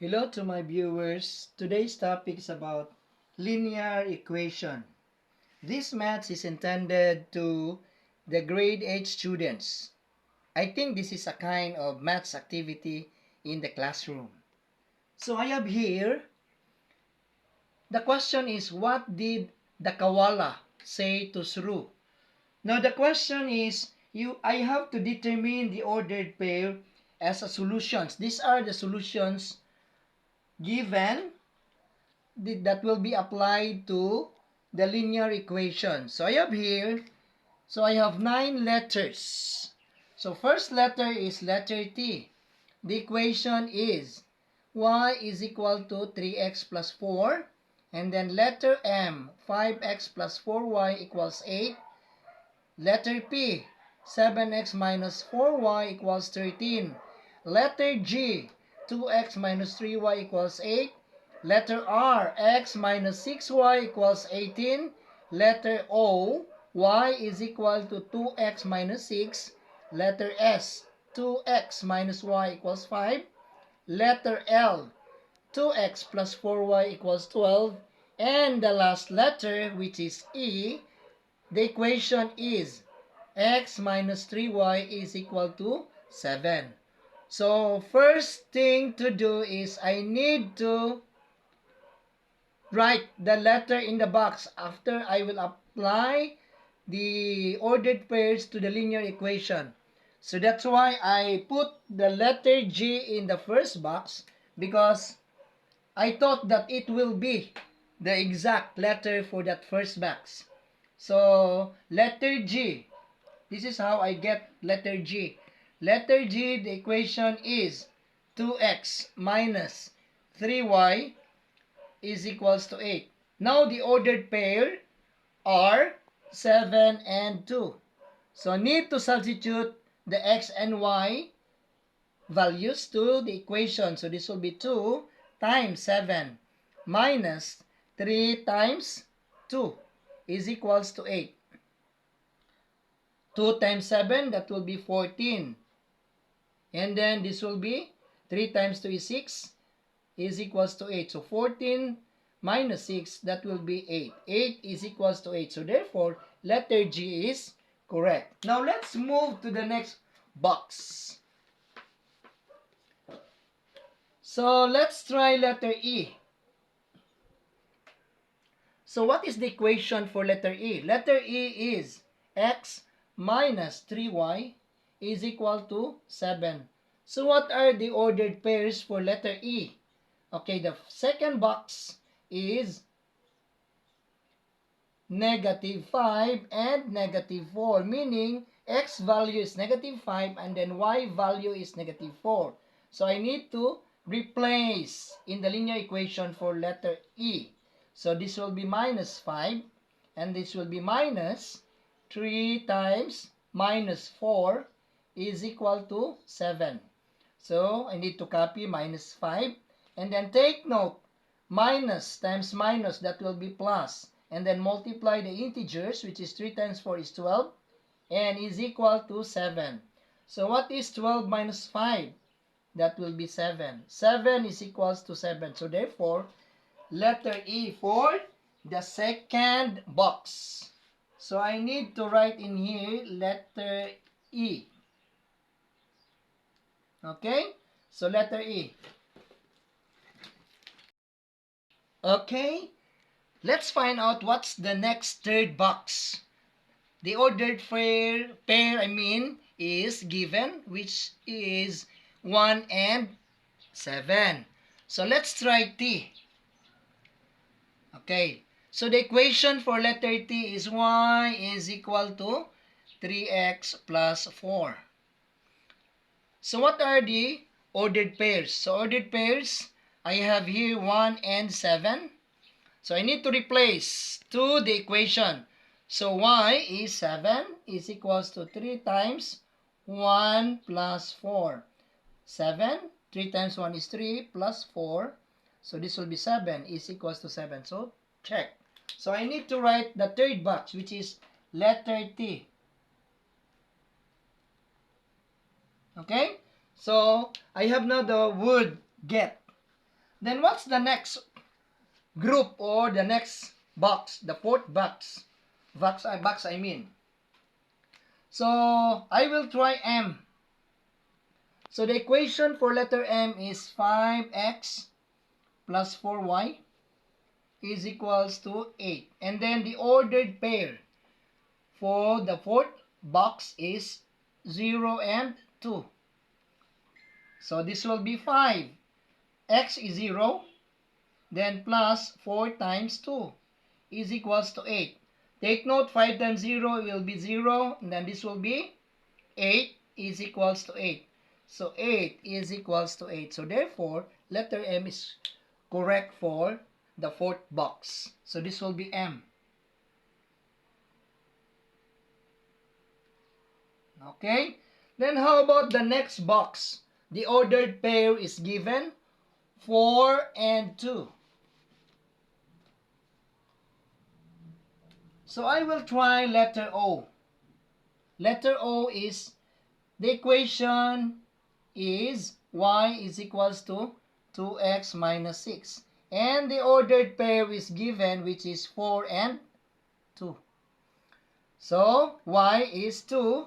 Hello to my viewers. Today's topic is about linear equation. This maths is intended to the grade 8 students. I think this is a kind of maths activity in the classroom. So I have here, the question is, what did the koala say to Shrew? Now the question is, I have to determine the ordered pair as a solutions. These are the solutions given that will be applied to the linear equation. So I have here, I have 9 letters. So first letter is letter T. The equation is y is equal to 3x plus 4. And then letter M, 5x plus 4y equals 8. Letter P, 7x minus 4y equals 13. Letter G, 2x minus 3y equals 8. Letter R, x minus 6y equals 18. Letter O, y is equal to 2x minus 6. Letter S, 2x minus y equals 5. Letter L, 2x plus 4y equals 12. And the last letter, which is E, the equation is x minus 3y is equal to 7. So first thing to do is I need to write the letter in the box after I will apply the ordered pairs to the linear equation. So that's why I put the letter G in the first box, because I thought that it will be the exact letter for that first box. So letter G, this is how I get letter G. Letter G, the equation is 2x minus 3y is equals to 8. Now the ordered pair are 7 and 2. So need to substitute the x and y values to the equation. So this will be 2 times 7 minus 3 times 2 is equals to 8. 2 times 7, that will be 14. And then this will be 3 times 2 is 6 is equals to 8. So 14 minus 6, that will be 8. 8 is equals to 8. So therefore, letter G is correct. Now let's move to the next box. So let's try letter E. So what is the equation for letter E? Letter E is x minus 3y is equal to 7. So what are the ordered pairs for letter E? Okay, the second box is negative 5 and negative 4, meaning x value is negative 5 and then y value is negative 4. So I need to replace in the linear equation for letter E. So this will be minus 5 and this will be minus 3 times minus 4 is equal to 7. So I need to copy minus 5 and then take note, minus times minus, that will be plus. And then multiply the integers, which is 3 times 4 is 12 and is equal to 7. So what is 12 minus 5? That will be 7. 7 is equals to 7. So therefore, letter E for the second box. So I need to write in here letter E. Okay? So letter E. Okay? Let's find out what's the next third box. The ordered pair is given, which is 1 and 7. So let's try T. Okay. So the equation for letter T is y is equal to 3x plus 4. So what are the ordered pairs? So ordered pairs, I have here 1 and 7. So I need to replace to the equation. So y is 7 is equals to 3 times 1 plus 4. 7, 3 times 1 is 3 plus 4. So this will be 7 is equals to 7. So check. So I need to write the third box, which is letter T. Okay? So I have now the word get. Then what's the next group or the next box? The fourth box. Box I mean. So I will try M. So the equation for letter M is 5x plus 4y is equals to 8. And then the ordered pair for the fourth box is 0 and 2. So this will be 5. X is 0. Then plus 4 times 2 is equals to 8. Take note, 5 times 0 will be 0. And then this will be 8 is equals to 8. So 8 is equals to 8. So therefore, letter M is correct for the fourth box. So this will be M. Okay. Then how about the next box? The ordered pair is given 4 and 2. So I will try letter O. Letter O is, the equation is y is equals to 2x minus 6. And the ordered pair is given, which is 4 and 2. So y is 2.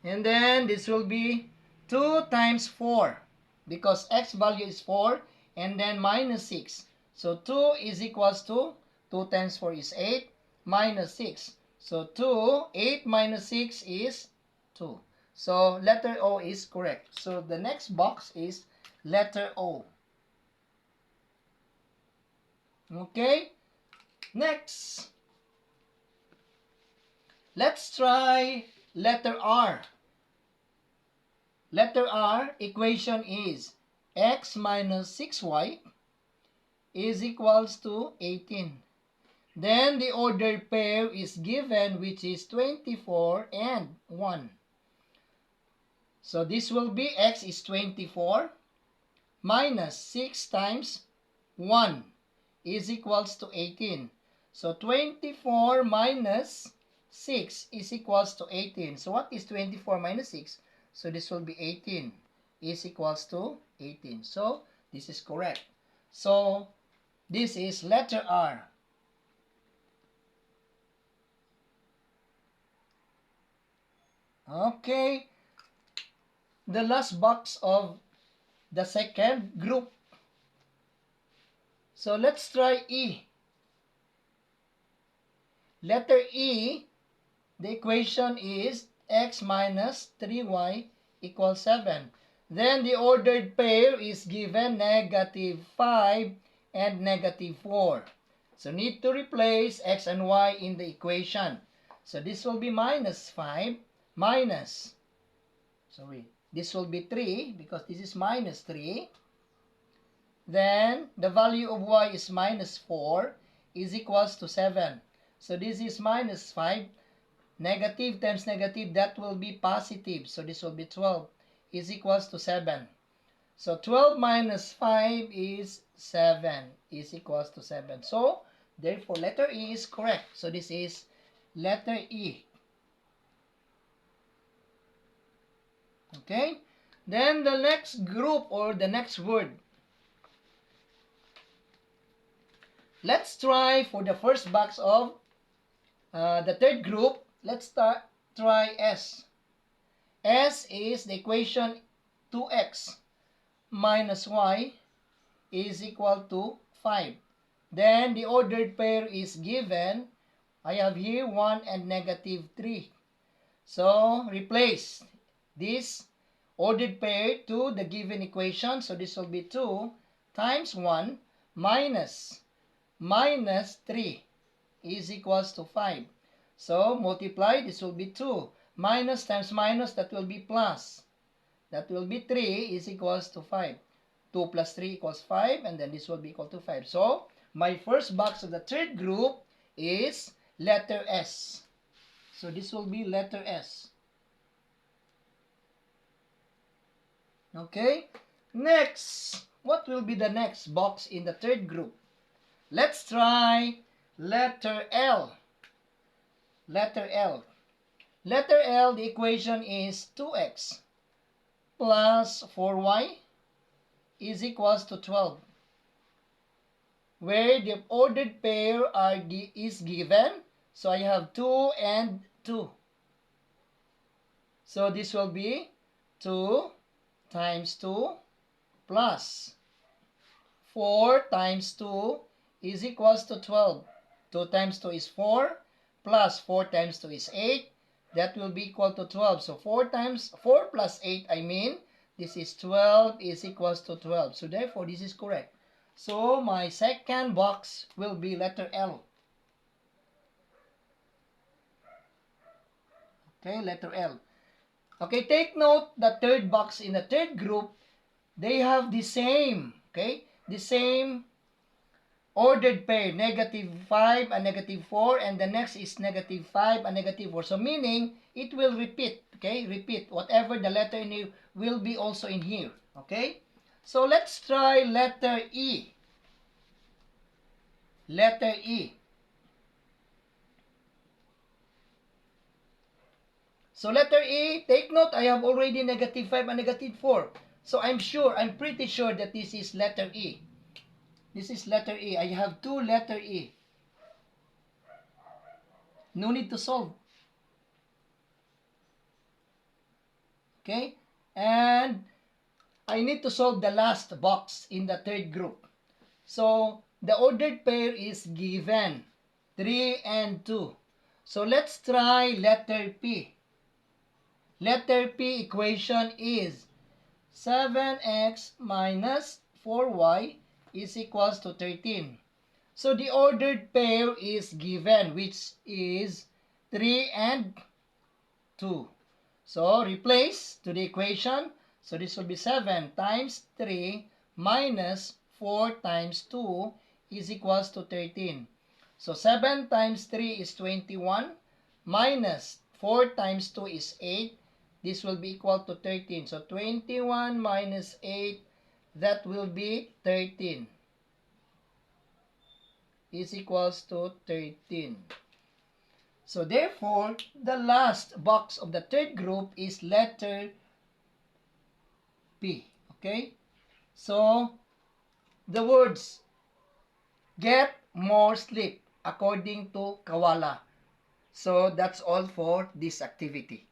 And then this will be 2 times 4. Because x value is 4. And then minus 6. So 2 is equals to 2 times 4 is 8. Minus 6. So 8 minus 6 is 2. So letter O is correct. So the next box is letter O. Okay. Next. Let's try letter R. Letter R equation is x minus 6y is equals to 18. Then the ordered pair is given, which is 24 and 1. So this will be x is 24 minus 6 times 1 is equals to 18. So 24 minus 6 is equals to 18. So what is 24 minus 6? So this will be 18 is equals to 18. So this is correct. So this is letter R. Okay. The last box of the second group. So let's try E. Letter E, the equation is x minus 3y equals 7. Then the ordered pair is given negative 5 and negative 4. So need to replace x and y in the equation. So this will be minus 5 minus, this will be 3 because this is minus 3. Then the value of y is minus 4 is equals to 7. So this is minus 5. Negative times negative, that will be positive. So this will be 12 is equals to 7. So 12 minus 5 is 7 is equals to 7. So therefore letter E is correct. So this is letter E. Okay. Then the next group or the next word. Let's try for the first box of the third group. Let's try S. S is the equation 2x minus y is equal to 5. Then the ordered pair is given. I have here 1 and negative 3. So replace this ordered pair to the given equation. So this will be 2 times 1 minus 3 is equals to 5. So multiply, this will be 2. Minus times minus, that will be plus. That will be 3 is equals to 5. 2 plus 3 equals 5, and then this will be equal to 5. So my first box of the third group is letter S. So this will be letter S. Okay. Next, what will be the next box in the third group? Let's try letter L. Letter L. Letter L, the equation is 2x plus 4y is equals to 12, where the ordered pair is given. So I have 2 and 2. So this will be 2 times 2 plus 4 times 2 is equals to 12. 2 times 2 is 4, plus 4 times 2 is 8. That will be equal to 12. So 4 plus 8, this is 12 is equals to 12. So therefore, this is correct. So my second box will be letter L. Okay, letter L. Okay, take note, the third box in the third group, they have the same, okay, the same ordered pair, -5 and -4, and the next is -5 and -4. So meaning, it will repeat, okay, repeat. Whatever the letter in here will be also in here, okay? So let's try letter E. Letter E. So letter E, take note, I have already -5 and -4. So I'm pretty sure that this is letter E. This is letter E. I have 2 letter E. No need to solve. Okay? And I need to solve the last box in the third group. So the ordered pair is given 3 and 2. So let's try letter P. Letter P equation is 7x minus 4y is equals to 13. So the ordered pair is given, which is 3 and 2. So replace to the equation. So this will be 7 times 3 minus 4 times 2 is equals to 13. So 7 times 3 is 21 minus 4 times 2 is 8. This will be equal to 13. So 21 minus 8, that will be 13. Is equals to 13. So therefore, the last box of the third group is letter P. Okay? So, the words, get more sleep, according to Kawala. So, that's all for this activity.